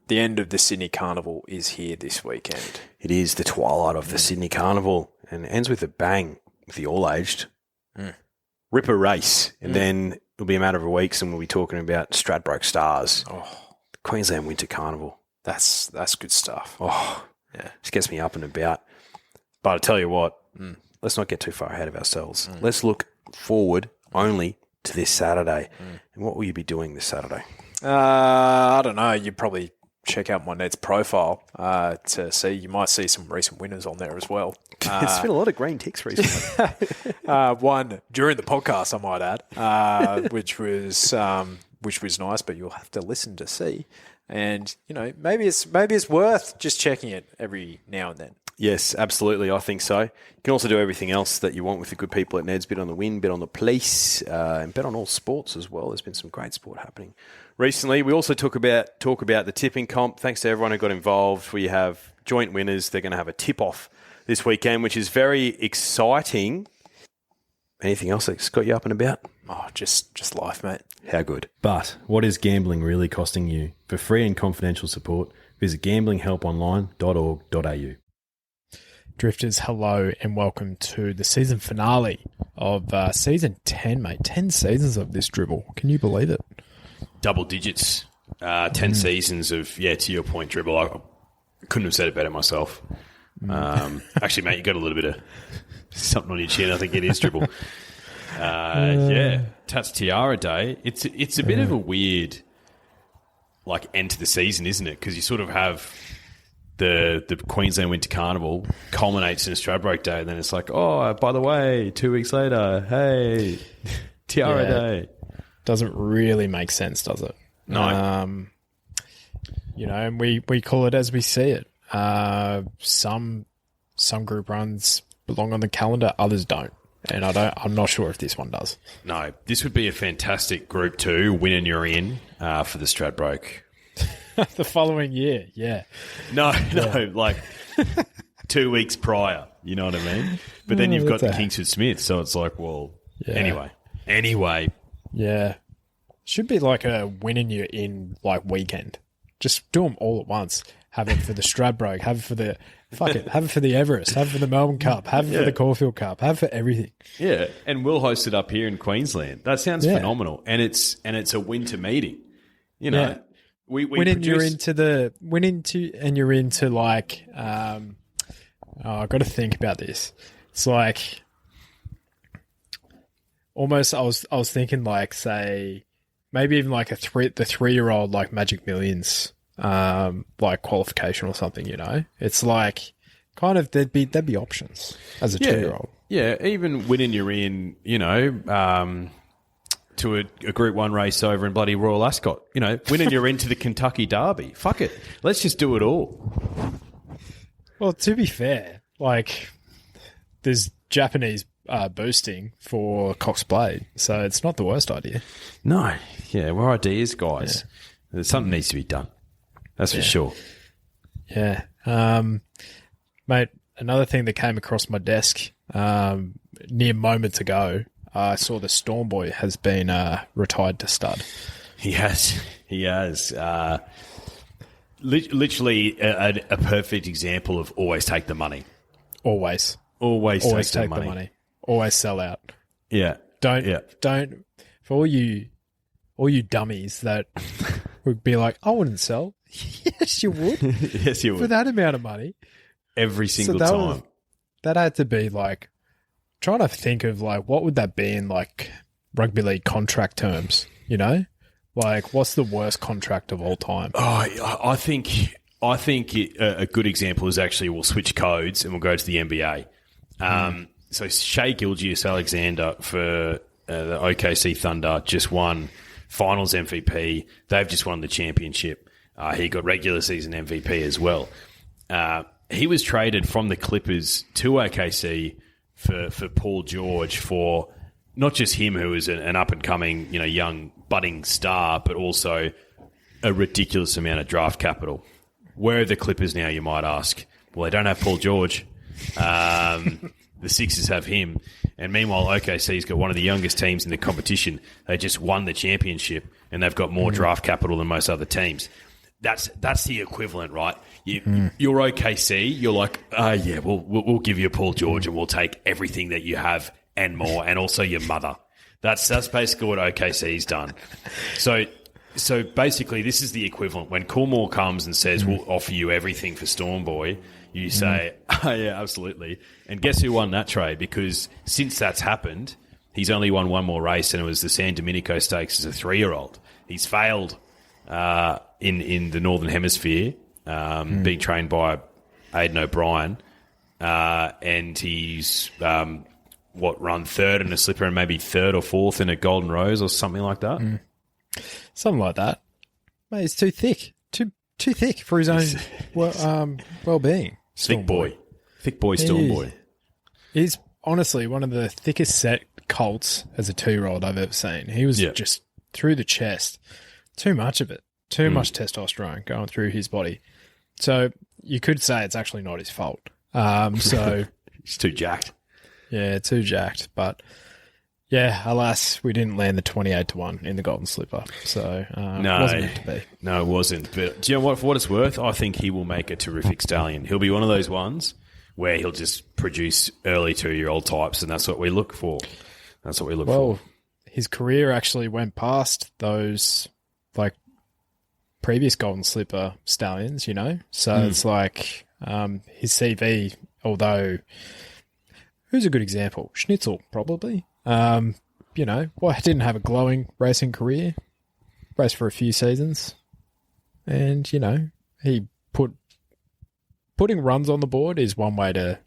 the end of the Sydney Carnival is here this weekend. It is the twilight of the Sydney Carnival and it ends with a bang with the all-aged. Ripper race. And then it'll be a matter of weeks and we'll be talking about Stradbroke Stars. Queensland Winter Carnival. That's good stuff. Yeah. Just gets me up and about. But I tell you what, let's not get too far ahead of ourselves. Let's look forward only to this Saturday. And what will you be doing this Saturday? I don't know. You'd probably check out my Ned's profile to see. You might see some recent winners on there as well. There's been a lot of green ticks recently. One during the podcast, I might add, which was nice, but you'll have to listen to see. And maybe it's worth just checking it every now and then. Yes, absolutely. I think so. You can also do everything else that you want with the good people at Ned's. Bet on the win, bet on the police, and bet on all sports as well. There's been some great sport happening recently. We also talk about the tipping comp. Thanks to everyone who got involved. We have joint winners. They're going to have a tip-off this weekend, which is very exciting. Anything else that's got you up and about? Oh, just life, mate. How good. But what is gambling really costing you? For free and confidential support, visit gamblinghelponline.org.au. Drifters, hello and welcome to the season finale of season 10, mate. 10 seasons of this dribble. Can you believe it? Double digits. 10 seasons of, to your point, dribble. I couldn't have said it better myself. Actually, mate, you got a little bit of something on your chin. I think it is dribble. Tatts Tiara Day. It's a bit of a weird end to the season, isn't it? Because you sort of have the Queensland Winter Carnival culminates in a Stradbroke Day, and then it's like, oh, by the way, 2 weeks later, hey, Tiara Day. Doesn't really make sense, does it? No. And we call it as we see it. Some group runs belong on the calendar, others don't. And I'm not sure if this one does. No, this would be a fantastic Group 2 win and you're in for the Stradbroke. The following year, yeah. No, 2 weeks prior, you know what I mean? But then you've got the Kingsford Smith, so it's like, well, anyway. Yeah. Should be like a win and you're in weekend. Just do them all at once. Have it for the Stradbroke, have it for the have it for the Everest, have it for the Melbourne Cup, have it for the Caulfield Cup, have it for everything. Yeah, and we'll host it up here in Queensland. That sounds phenomenal. And it's a winter meeting. We you're into I've got to think about this. It's like almost I was thinking say maybe even the 3-year-old Magic Millions qualification or something, It's kind of there'd be options as a 2-year-old. Yeah, even winning you're in, to a Group 1 race over in bloody Royal Ascot. Winning you're into the Kentucky Derby. Fuck it. Let's just do it all. Well, to be fair, there's Japanese boosting for Cox Blade, so it's not the worst idea. No. Yeah, we're ideas, guys. Yeah. Something needs to be done. That's for sure. Yeah. Mate, another thing that came across my desk near moments ago, I saw the Storm Boy has been retired to stud. He has. Literally a perfect example of always take the money. Always take the money. Always sell out. Yeah. Don't for all you dummies that would be like, I wouldn't sell. Yes, you would. Yes, you would. For that amount of money. Every single time. That had to be trying to think of what would that be in rugby league contract terms, what's the worst contract of all time? Oh, I think a good example is actually we'll switch codes and we'll go to the NBA. So Shai Gilgeous-Alexander for the OKC Thunder just won Finals MVP. They've just won the championship. He got regular season MVP as well. He was traded from the Clippers to OKC for Paul George, for not just him, who is an up-and-coming, young budding star, but also a ridiculous amount of draft capital. Where are the Clippers now, you might ask? Well, they don't have Paul George. The Sixers have him. And meanwhile, OKC's got one of the youngest teams in the competition. They just won the championship, and they've got more draft capital than most other teams. that's the equivalent, right? You're OKC. You're like, yeah, we'll give you Paul George and we'll take everything that you have and more, and also your mother. That's basically what OKC's done. So basically, this is the equivalent. When Coolmore comes and says, we'll offer you everything for Stormboy, you say, oh, yeah, absolutely. And guess who won that trade? Because since that's happened, he's only won one more race, and it was the San Domenico Stakes as a 3-year-old. He's failed in the Northern Hemisphere, being trained by Aidan O'Brien, and he's, run third in a slipper and maybe third or fourth in a Golden Rose or something like that? Something like that. Mate, he's too thick. Too thick for his own well-being. Thick boy, Stormboy. He's honestly one of the thickest set colts as a 2-year-old I've ever seen. He was just through the chest. Too much of it. Too much testosterone going through his body. So you could say it's actually not his fault. So he's too jacked. Yeah, too jacked. But yeah, alas, we didn't land the 28-1 in the Golden Slipper. So no, it wasn't meant to be. No, it wasn't. But do you know what? For what it's worth, I think he will make a terrific stallion. He'll be one of those ones where he'll just produce early 2-year-old types, and that's what we look for. That's what we look for. His career actually went past those previous Golden Slipper stallions, you know? So it's like his CV, although who's a good example? Schnitzel, probably. Didn't have a glowing racing career. Raced for a few seasons. And, he putting runs on the board is one way to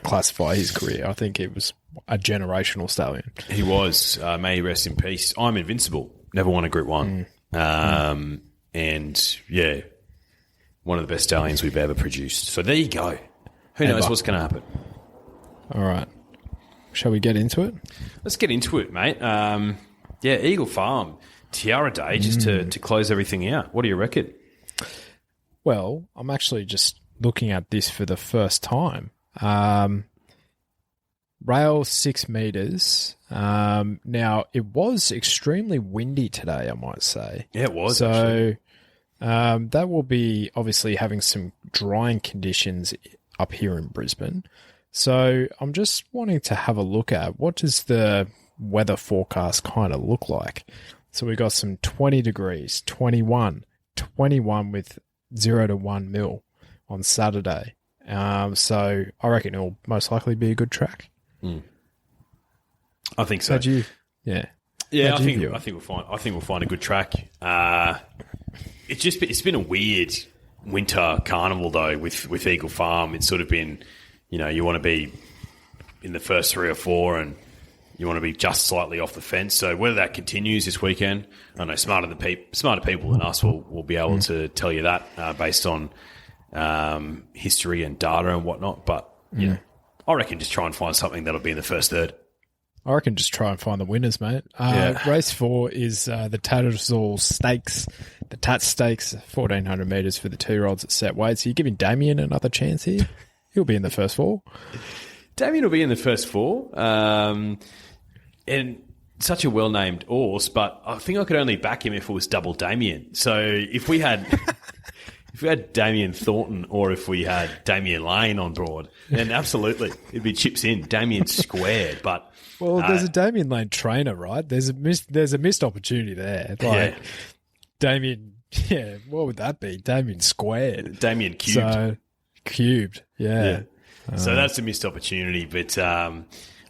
classify his career. I think it was a generational stallion. He was. May he rest in peace. I'm invincible. Never won a Group 1. And, yeah, one of the best stallions we've ever produced. So there you go. Who knows what's going to happen? All right. Shall we get into it? Let's get into it, mate. Eagle Farm, Tiara Day, just to close everything out. What do you reckon? Well, I'm actually just looking at this for the first time. Rail 6 metres. Now, it was extremely windy today, I might say. Yeah, it was. So that will be obviously having some drying conditions up here in Brisbane. So I'm just wanting to have a look at what does the weather forecast kind of look like. So we got some 20 degrees, 21 with 0 to 1 mil on Saturday. So I reckon it'll most likely be a good track. I think so. Yeah, I think we'll find a good track. It's been a weird winter carnival though with Eagle Farm. It's sort of been, you want to be in the first 3 or 4 and you want to be just slightly off the fence. So whether that continues this weekend, I know smarter people than us will be able to tell you that based on history and data and whatnot. But I reckon just try and find something that'll be in the first third. I reckon just try and find the winners, mate. Race 4 is the Tattersall Stakes, the Tatts Stakes, 1,400 metres for the 2-year-olds at set weight. So you're giving Damien another chance here. He'll be in the first 4. Damien will be in the first 4. And such a well-named horse, but I think I could only back him if it was double Damien. So if we had Damien Thornton or if we had Damien Lane on board, then absolutely it'd be chips in. Damien squared, but there's a Damien Lane trainer, right? There's a missed opportunity there. Damien, what would that be? Damien squared. Damien cubed. So, cubed, yeah. So that's a missed opportunity, but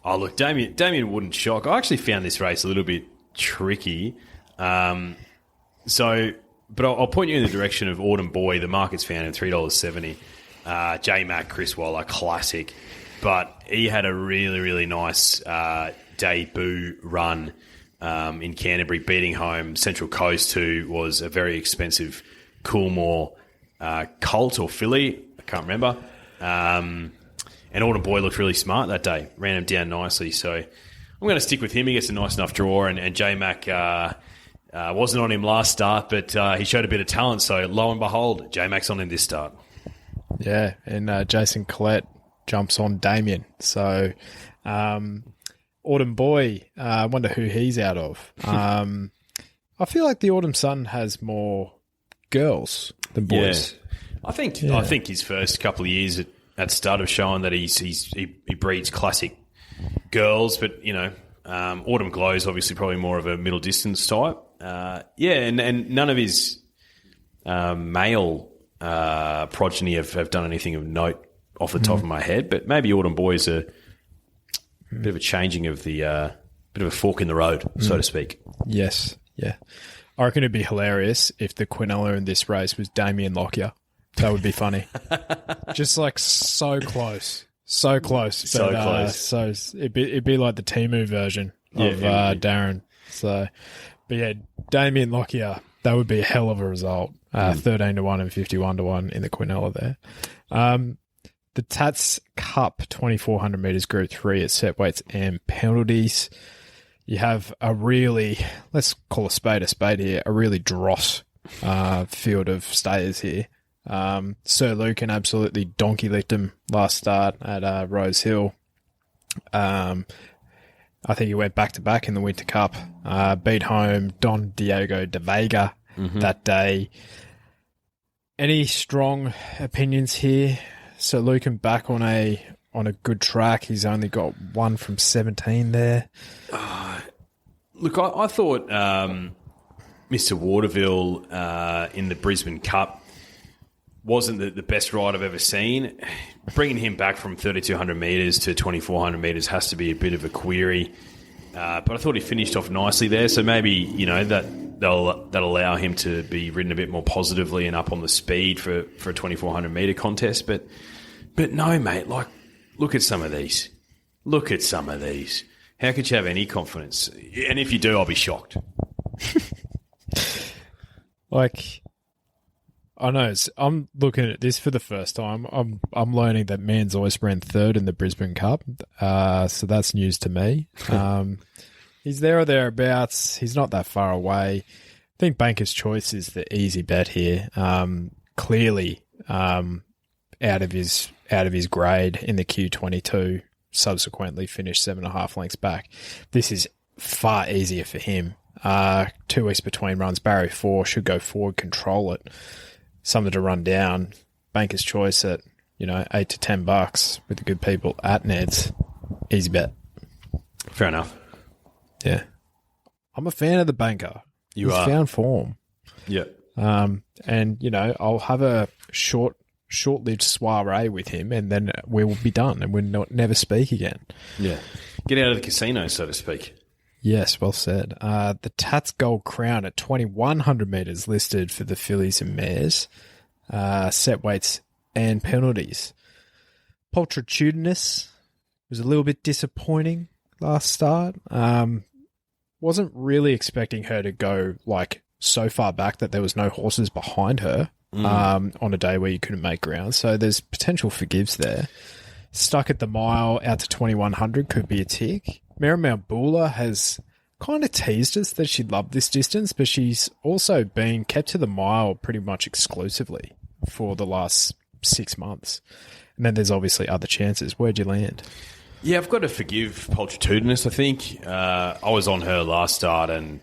look, Damien wouldn't shock. I actually found this race a little bit tricky. But I'll point you in the direction of Autumn Boy. The market's found at $3.70. J-Mac, Chris Waller, classic. But he had a really, really nice debut run in Canterbury, beating home Central Coast, who was a very expensive Coolmore colt or filly. I can't remember. And Autumn Boy looked really smart that day. Ran him down nicely. So I'm going to stick with him. He gets a nice enough draw. And J-Mac wasn't on him last start, but he showed a bit of talent. So lo and behold, J-Mac's on him this start. Yeah, and Jason Collette jumps on Damien. So Autumn Boy, I wonder who he's out of. I feel like the Autumn Sun has more girls than boys. Yeah. I think his first couple of years at stud have shown that he breeds classic girls, but Autumn Glow is obviously probably more of a middle distance type. And none of his male progeny have done anything of note off the top of my head, but maybe Autumn Boy's a bit of a changing of the bit of a fork in the road, so to speak. Yes, yeah. I reckon it'd be hilarious if the Quinella in this race was Damien Lockyer. That would be funny. Just like so close. So close. So but, close. So it'd be like the Timu version of Darren. So, but yeah, Damien Lockyer, that would be a hell of a result. 13-1 and 51-1 in the Quinella there. The Tatts Cup 2,400 metres Group 3 at set weights and penalties. You have a really, let's call a spade here, a really dross field of stayers here. Sir Lucan absolutely donkey licked him last start at Rose Hill. I think he went back-to-back in the Winter Cup. Beat home Don Diego de Vega that day. Any strong opinions here? Sir Lucan back on a good track. He's only got 1 from 17 there. Look, I thought Mr. Waterville in the Brisbane Cup wasn't the best ride I've ever seen. Bringing him back from 3,200 metres to 2,400 metres has to be a bit of a query. But I thought he finished off nicely there, so maybe that'll allow him to be ridden a bit more positively and up on the speed for a 2,400 metre contest. But no, mate. Like, look at some of these. How could you have any confidence? And if you do, I'll be shocked. Like, I know. I'm looking at this for the first time. I'm learning that Man's Oyster ran third in the Brisbane Cup, so that's news to me. He's there or thereabouts. He's not that far away. I think Banker's Choice is the easy bet here. Clearly, out of his grade in the Q22. Subsequently finished 7.5 lengths back. This is far easier for him. 2 weeks between runs. Barrier 4 should go forward, control it. Something to run down. Banker's Choice at $8 to $10 with the good people at Ned's. Easy bet. Fair enough. Yeah, I'm a fan of the Banker. He's found form. Yeah. And I'll have a short-lived soiree with him, and then we will be done, and we'll never speak again. Yeah. Get out of the casino, so to speak. Yes, well said. The Tatts Gold Crown at 2,100 metres listed for the fillies and mares. Set weights and penalties. Pulchritudinous was a little bit disappointing last start. Wasn't really expecting her to go so far back that there was no horses behind her. On a day where you couldn't make ground. So there's potential for gives there. Stuck at the mile out to 2,100 could be a tick. Marymount Bula has kind of teased us that she loved this distance, but she's also been kept to the mile pretty much exclusively for the last 6 months. And then there's obviously other chances. Where'd you land? Yeah, I've got to forgive Pulchritudinous, I think. I was on her last start and,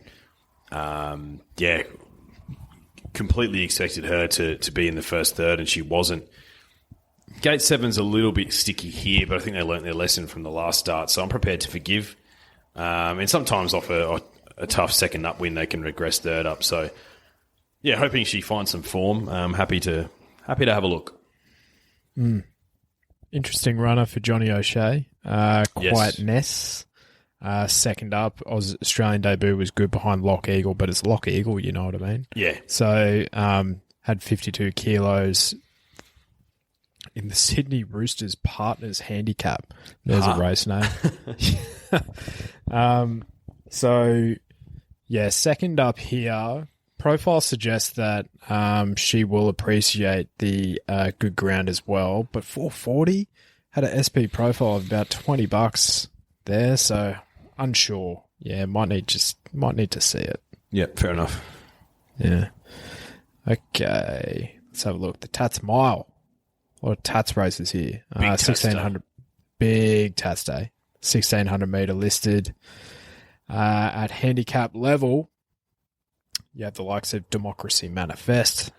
completely expected her to be in the first third, and she wasn't. Gate 7's a little bit sticky here, but I think they learnt their lesson from the last start, so I'm prepared to forgive. And sometimes off a tough second up win, they can regress third up. So, yeah, hoping she finds some form. I'm happy to have a look. Interesting runner for Johnny O'Shea. Quietness. Second up, Australian debut was good behind Lock Eagle, but it's Lock Eagle, you know what I mean? Yeah. So, had 52 kilos in the Sydney Roosters Partners Handicap. There's a race name. Second up here, profile suggests that she will appreciate the good ground as well, but 440 had an SP profile of about $20 there, so unsure. Yeah, might need to see it. Yeah, fair enough. Yeah. Okay, let's have a look. The Tatts Mile. A lot of Tatts races here. 1,600. Big Tatts Day. 1,600 metre listed. At handicap level, you have the likes of Democracy Manifest,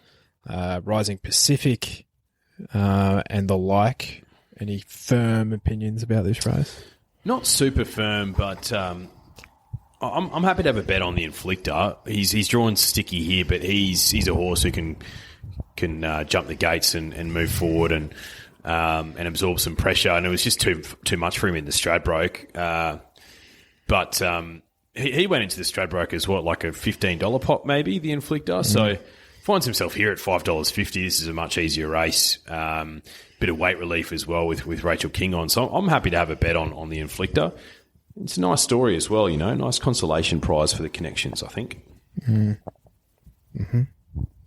Rising Pacific, and the like. Any firm opinions about this race? Not super firm, but I'm happy to have a bet on the Inflictor. He's drawn sticky here, but he's a horse who can jump the gates and move forward and absorb some pressure. And it was just too much for him in the Stradbroke. But he went into the Stradbroke as like a $15 pop, maybe, the Inflictor. So finds himself here at $5.50. This is a much easier race. Bit of weight relief as well with Rachel King on. So I'm happy to have a bet on the Inflictor. It's a nice story as well, nice consolation prize for the connections, I think. Mm-hmm.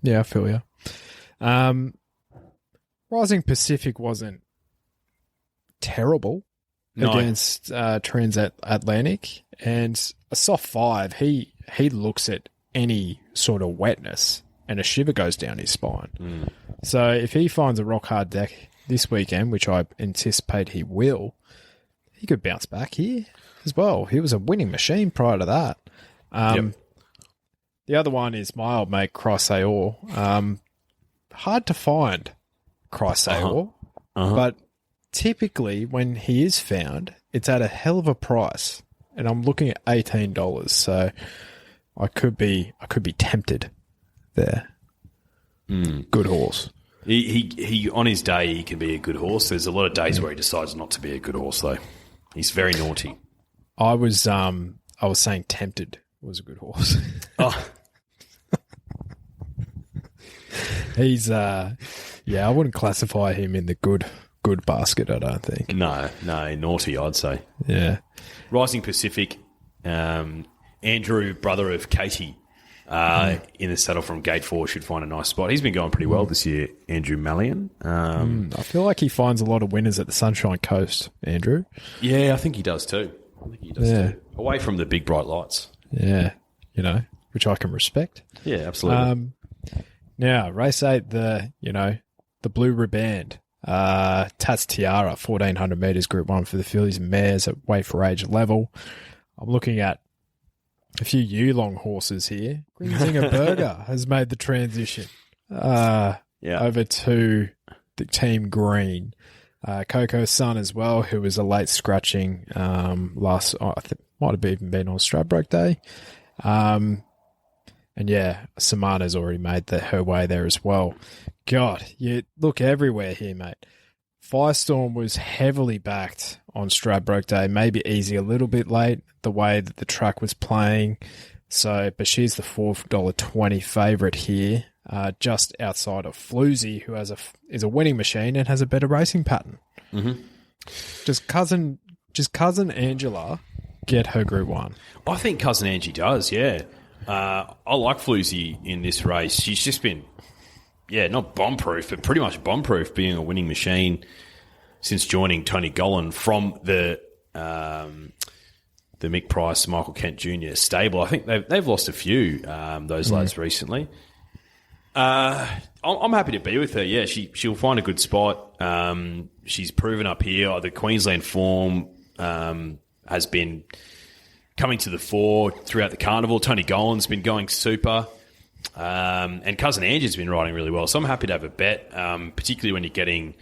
Yeah, I feel you. Rising Pacific wasn't terrible against Transatlantic, and a soft 5. He looks at any sort of wetness and a shiver goes down his spine. So if he finds a rock hard deck this weekend, which I anticipate he will, he could bounce back here as well. He was a winning machine prior to that. The other one is my old mate, Chrysaor. Hard to find Chrysaor, but typically when he is found, it's at a hell of a price, and I'm looking at $18. So I could be tempted there. Good horse. He on his day he can be a good horse. There's a lot of days where he decides not to be a good horse though. He's very naughty. I was saying tempted was a good horse. Oh. He's I wouldn't classify him in the good basket, I don't think. No, naughty I'd say. Yeah. Rising Pacific, Andrew, brother of Katie, in the saddle from Gate 4 should find a nice spot. He's been going pretty well this year, Andrew Mallion. I feel like he finds a lot of winners at the Sunshine Coast, Andrew. Yeah, I think he does too. Away from the big bright lights. Yeah, which I can respect. Yeah, absolutely. Now, race 8, the Blue Riband. Tatts Tiara, 1,400 metres, Group 1 for the fillies and mares at weight for age level. I'm looking at a few Yulong horses here. Grinzinger Burger has made the transition over to the Team Green. Coco's son as well, who was a late scratching last, I think might have even been on Stradbroke Day. And yeah, Samana's already made her way there as well. God, you look everywhere here, mate. Firestorm was heavily backed on Stradbroke Day, maybe easy a little bit late, the way that the track was playing. So, but she's the $4.20 favourite here, just outside of Floozy, who is a winning machine and has a better racing pattern. Mm-hmm. Just cousin Angela get her Group 1? I think cousin Angie does, yeah. I like Floozy in this race. She's just been, not bomb-proof, but pretty much bomb-proof, being a winning machine since joining Tony Gollan from the Mick Price, Michael Kent Jr. stable. I think they've lost a few, those lads recently. I'm happy to be with her. Yeah, she'll find a good spot. She's proven up here. The Queensland form has been coming to the fore throughout the carnival. Tony Gollan's been going super. And Cousin Angie's been riding really well. So I'm happy to have a bet, particularly when you're getting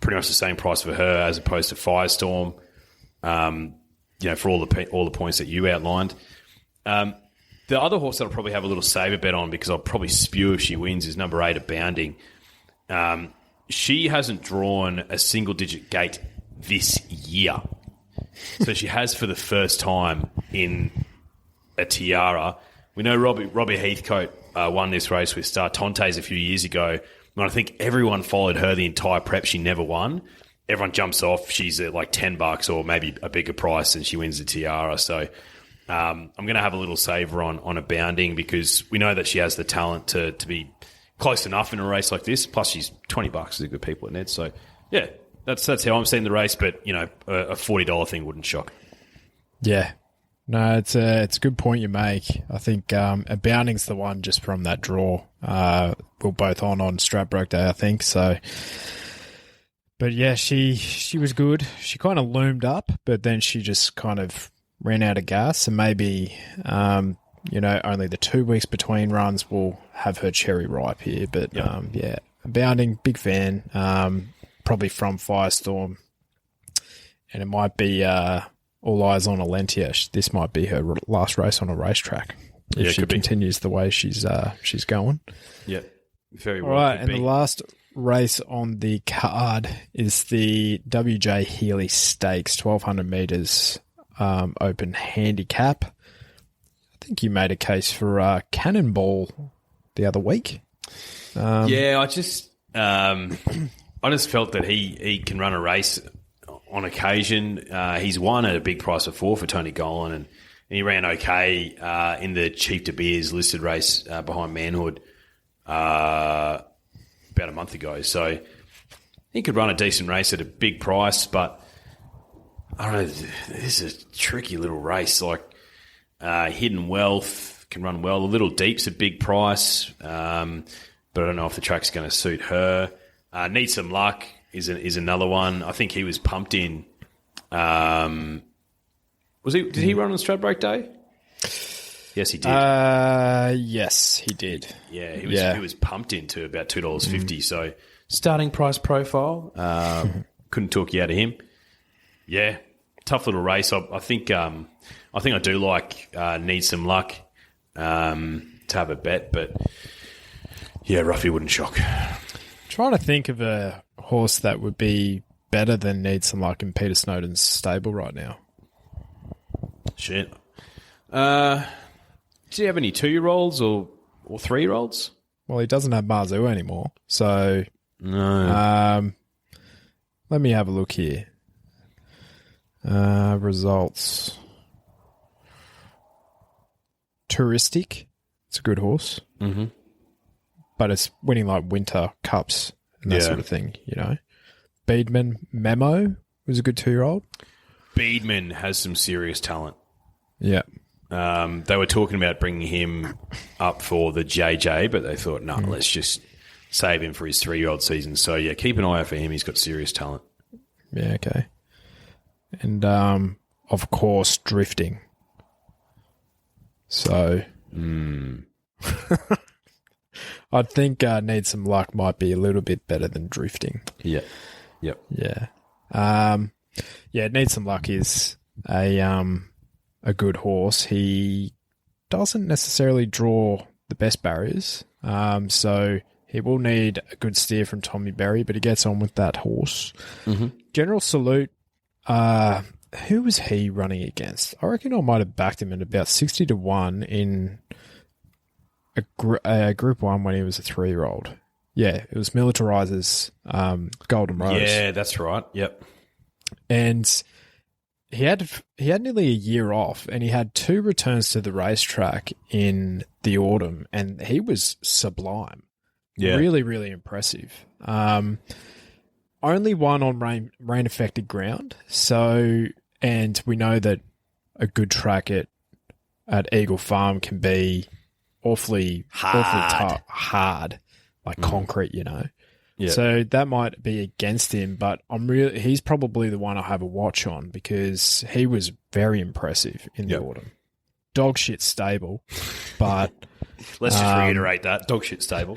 pretty much the same price for her as opposed to Firestorm, for all the points that you outlined. The other horse that I'll probably have a little saver bet on, because I'll probably spew if she wins, is number 8 Abounding. She hasn't drawn a single-digit gate this year. So she has for the first time in a Tiara. We know Robbie Heathcote won this race with Star Tontes a few years ago, and I think everyone followed her the entire prep. She never won. Everyone jumps off. She's at like $10 or maybe a bigger price, and she wins the Tiara. So I'm going to have a little saver on Abounding, because we know that she has the talent to be close enough in a race like this. Plus, she's $20 is a good people at Ned. So yeah, that's how I'm seeing the race. But a $40 thing wouldn't shock. Yeah. No, it's a good point you make. I think Abounding's the one just from that draw. We're both on Stradbroke Day, I think. So, but yeah, she was good. She kind of loomed up, but then she just kind of ran out of gas, and maybe only the 2 weeks between runs will have her cherry ripe here. But, Bounding, big fan, probably from Firestorm. And it might be all eyes on Alentia. This might be her last race on a racetrack if she continues the way she's going. Yep. Very well. All right, and the last race on the card is the WJ Healy Stakes, 1,200 metres open handicap. I think you made a case for Cannonball the other week. I just felt that he can run a race on occasion. He's won at a big price before for Tony Golan, and he ran okay in the Chief De Beers listed race behind Manhood about a month ago. So he could run a decent race at a big price, but I don't know. This is a tricky little race. Like Hidden Wealth can run well. A Little Deep's a big price, but I don't know if the track's going to suit her. Need Some Luck is another one. I think he was pumped in. Did he run on Stradbroke Day? Yes, he did. Yes, he did. Yeah, he was pumped into about $2.50. So starting price profile, couldn't talk you out of him. Yeah, tough little race. I think I do like Need Some Luck to have a bet, but yeah, Ruffy wouldn't shock. Trying to think of a horse that would be better than Need Some Luck in Peter Snowden's stable right now. Shit. Do you have any 2-year-olds or 3-year-olds? Well, he doesn't have Marzu anymore, so no. Let me have a look here. Results. Touristic. It's a good horse. Mm-hmm. But it's winning like winter cups and that sort of thing, Beedman Memo was a good 2-year-old. Beedman has some serious talent. Yeah. They were talking about bringing him up for the JJ, but they thought, no, let's just save him for his 3-year-old season. So, yeah, keep an eye out for him. He's got serious talent. Yeah, okay. And, of course, Drifting. So, I think Need Some Luck might be a little bit better than Drifting. Yeah. Yep. Yeah. Need Some Luck is a good horse. He doesn't necessarily draw the best barriers, so he will need a good steer from Tommy Berry, but he gets on with that horse. Mm-hmm. General Salute, who was he running against? I reckon I might have backed him at about 60-1 in a Group 1 when he was a 3-year-old. Yeah, it was Militarizer's Golden Rose. Yeah, that's right. Yep. And he had nearly a year off, and he had 2 returns to the racetrack in the autumn, and he was sublime. Yeah. Really, really impressive. Only one on rain affected ground. So, and we know that a good track at Eagle Farm can be awfully hard, like concrete, Yeah. So that might be against him, but he's probably the one I have a watch on because he was very impressive in the autumn. Dog shit stable, but let's just reiterate that dog shit stable.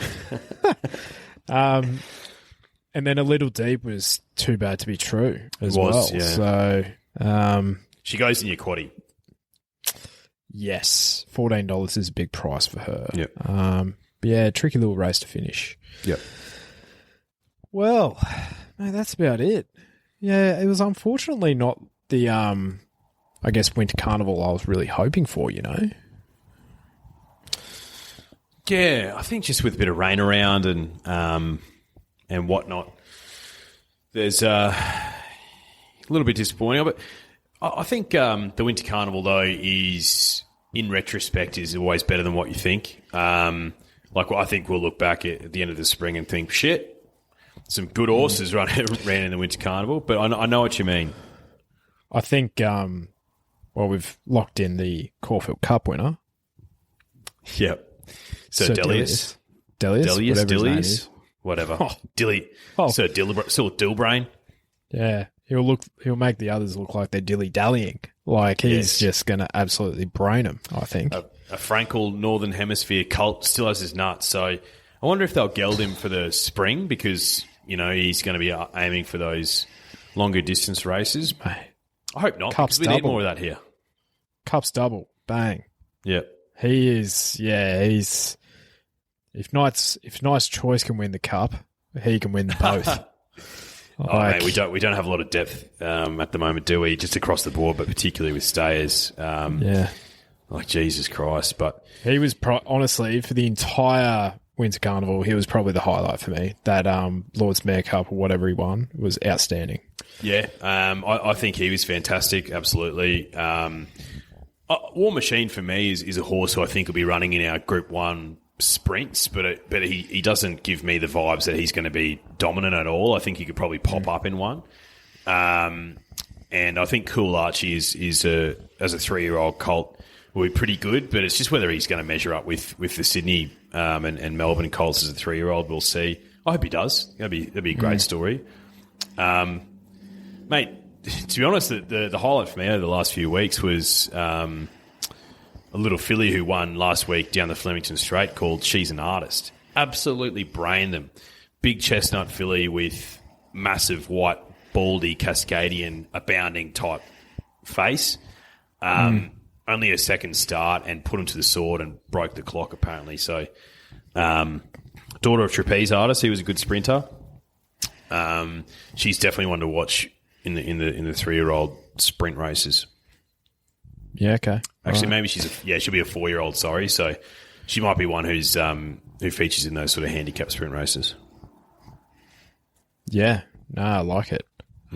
And then A Little Deep was too bad to be true as well. Yeah. So she goes in your quaddie. Yes, $14 is a big price for her. Yep. Tricky little race to finish. Yep. Well, no, that's about it. Yeah, it was unfortunately not the, I guess, Winter Carnival I was really hoping for, Yeah, I think just with a bit of rain around and whatnot, there's a little bit disappointing. But I think the Winter Carnival, though, is, in retrospect, is always better than what you think. I think we'll look back at the end of the spring and think, shit, some good horses ran in the Winter Carnival, but I know what you mean. I think, we've locked in the Caulfield Cup winner. Yep. Sir Delius. Delius? Whatever. Oh. Dilly. Oh. Sir Dillbrain. Yeah. He'll make the others look like they're dilly-dallying. Like, he's just going to absolutely brain him, I think. A Frankel Northern Hemisphere colt still has his nuts. So I wonder if they'll geld him for the spring because, he's going to be aiming for those longer distance races. Mate, I hope not, Cup's because we need double. more of that here. Cup's double. Bang. Yeah. He is, he's... If Knight's Choice can win the Cup, he can win both. Mate, we don't have a lot of depth at the moment, do we? Just across the board, but particularly with stayers. Like, Jesus Christ. But he was, honestly, for the entire Winter Carnival, he was probably the highlight for me. That Lord's Mare Cup or whatever he won was outstanding. Yeah, I think he was fantastic, absolutely. War Machine, for me, is a horse who I think will be running in our Group 1 sprints, but he doesn't give me the vibes that he's going to be dominant at all. I think he could probably pop up in one. And I think Cool Archie is as a 3-year-old colt will be pretty good, but it's just whether he's going to measure up with the Sydney and Melbourne colts as a 3-year-old. We'll see. I hope he does. That'd be a great story. Mate, to be honest, the highlight for me over the last few weeks was a little filly who won last week down the Flemington Straight called She's an Artist. Absolutely brained them. Big chestnut filly with massive white, baldy, Cascadian, abounding type face. Only a second start and put him to the sword and broke the clock, apparently. So, daughter of Trapeze Artist, he was a good sprinter. She's definitely one to watch in the 3-year-old sprint races. Yeah, okay. Actually, maybe she'll be a 4-year-old, sorry. So she might be one who features in those sort of handicap sprint races. Yeah, no, I like it.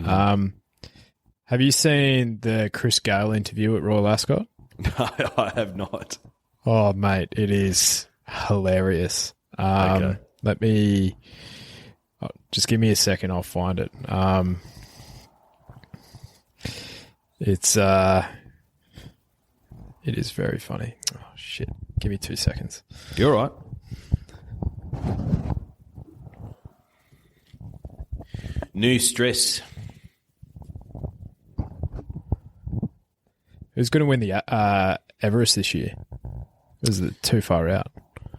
Have you seen the Chris Gale interview at Royal Ascot? I have not. Oh, mate, it is hilarious. Okay. Let me... just give me a second, I'll find it. It is very funny. Oh, shit. Give me 2 seconds. You're all right. New stress. Who's going to win the Everest this year? Was it too far out?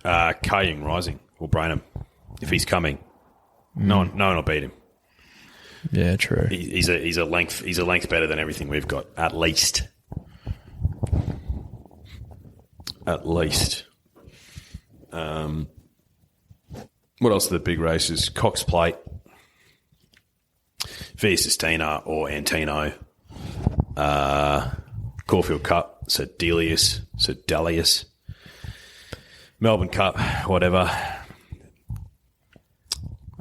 Kaying Rising will brain him if he's coming. No one will beat him. Yeah, true. He's a length better than everything we've got, at least. At least. What else are the big races? Cox Plate, Via Sistina or Antino, Caulfield Cup, Sir Delius, Melbourne Cup, whatever.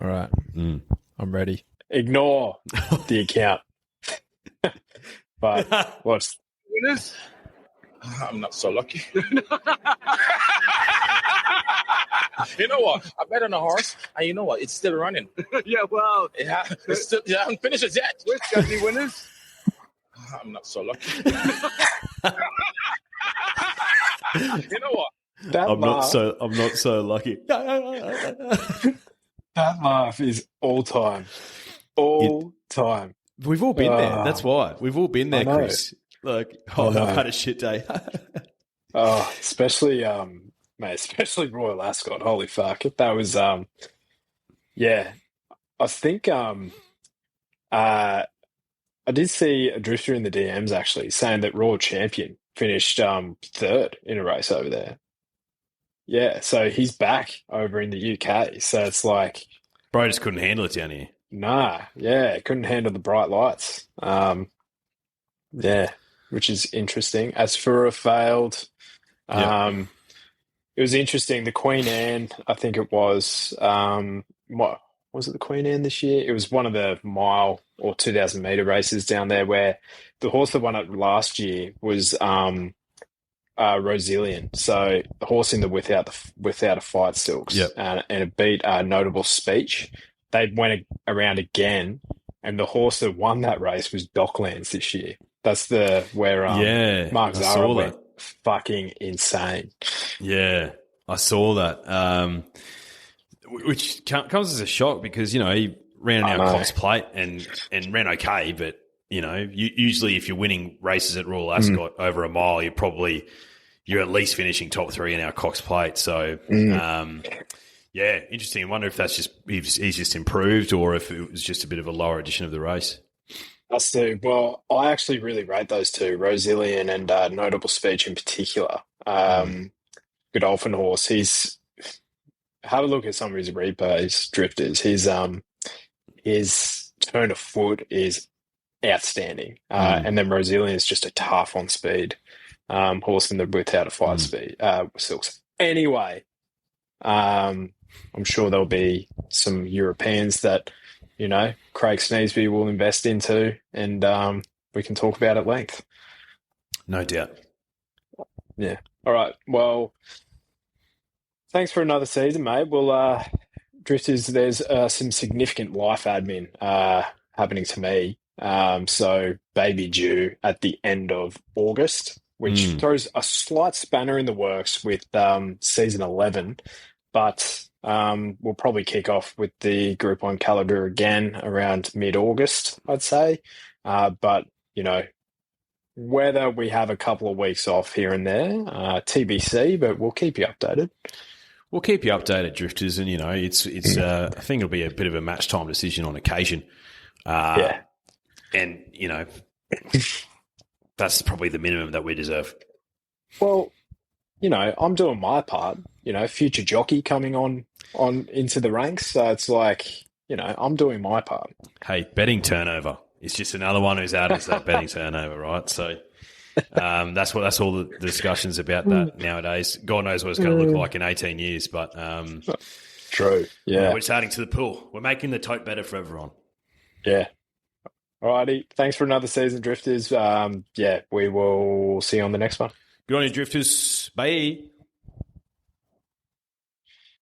All right. I'm ready. Ignore the account. But what's Winners? I'm not so lucky. You know what? I bet on a horse, and you know what? It's still running. Yeah, well, It hasn't finished it yet. which can be winners? I'm not so lucky. You know what? that I'm laugh? not so lucky. That laugh is all time. All time. We've all been there. That's why. We've all been there, I know. Chris. Like, I know. I've had a shit day. Oh, especially Royal Ascot. Holy fuck. That was yeah. I think I did see a drifter in the DMs actually saying that Royal Champion finished third in a race over there. Yeah, so he's back over in the UK. So it's like, Bro just couldn't handle it down here. nah, yeah, couldn't handle the bright lights. Yeah, which is interesting. As for a failed, Yeah. it was interesting. The Queen Anne, I think it was, what was it? The Queen Anne this year? It was one of the mile or 2,000 meter races down there where the horse that won it last year was Rosillian. So the horse in the without a fight stilks, Yep. and it beat Notable Speech. They went around again, and the horse that won that race was Docklands this year. That's where Yeah, Mark I Zara saw went that. fucking insane. Yeah, I saw that. Which comes as a shock because, he ran I out know. Cox Plate and ran okay, but usually if you're winning races at Royal Ascot over a mile, you're at least finishing top 3 in our Cox Plate. So, interesting. I wonder if he's just improved or if it was just a bit of a lower edition of the race. Us too. Well, I actually really rate those two, Rosillion and Notable Speech in particular. Godolphin horse. He's have a look at some of his replays, drifters. His turn of foot is outstanding. And then Rosillion is just a tough on speed. Horseman without a fight speed. Silks. Anyway, I'm sure there'll be some Europeans that, Craig Sneesby will invest into, and we can talk about at length. No doubt. Yeah. All right. Well, thanks for another season, mate. Well, drifters, there's some significant life admin happening to me. So baby due at the end of August, which throws a slight spanner in the works with season 11, but we'll probably kick off with the Group 1 calendar again around mid-August, I'd say. But, whether we have a couple of weeks off here and there, TBC, but we'll keep you updated. We'll keep you updated, drifters, and it's. I think it'll be a bit of a match time decision on occasion. And that's probably the minimum that we deserve. Well, I'm doing my part. Future jockey coming on into the ranks, so it's like I'm doing my part. Hey, betting turnover. It's just another one who's out as that betting turnover, right? So that's all the discussions about that nowadays. God knows what it's going to look like in 18 years, but true. Yeah, we're just adding to the pool. We're making the tote better for everyone. Yeah. Alrighty. Thanks for another season, drifters. We will see you on the next one. Good on you, drifters. Bye.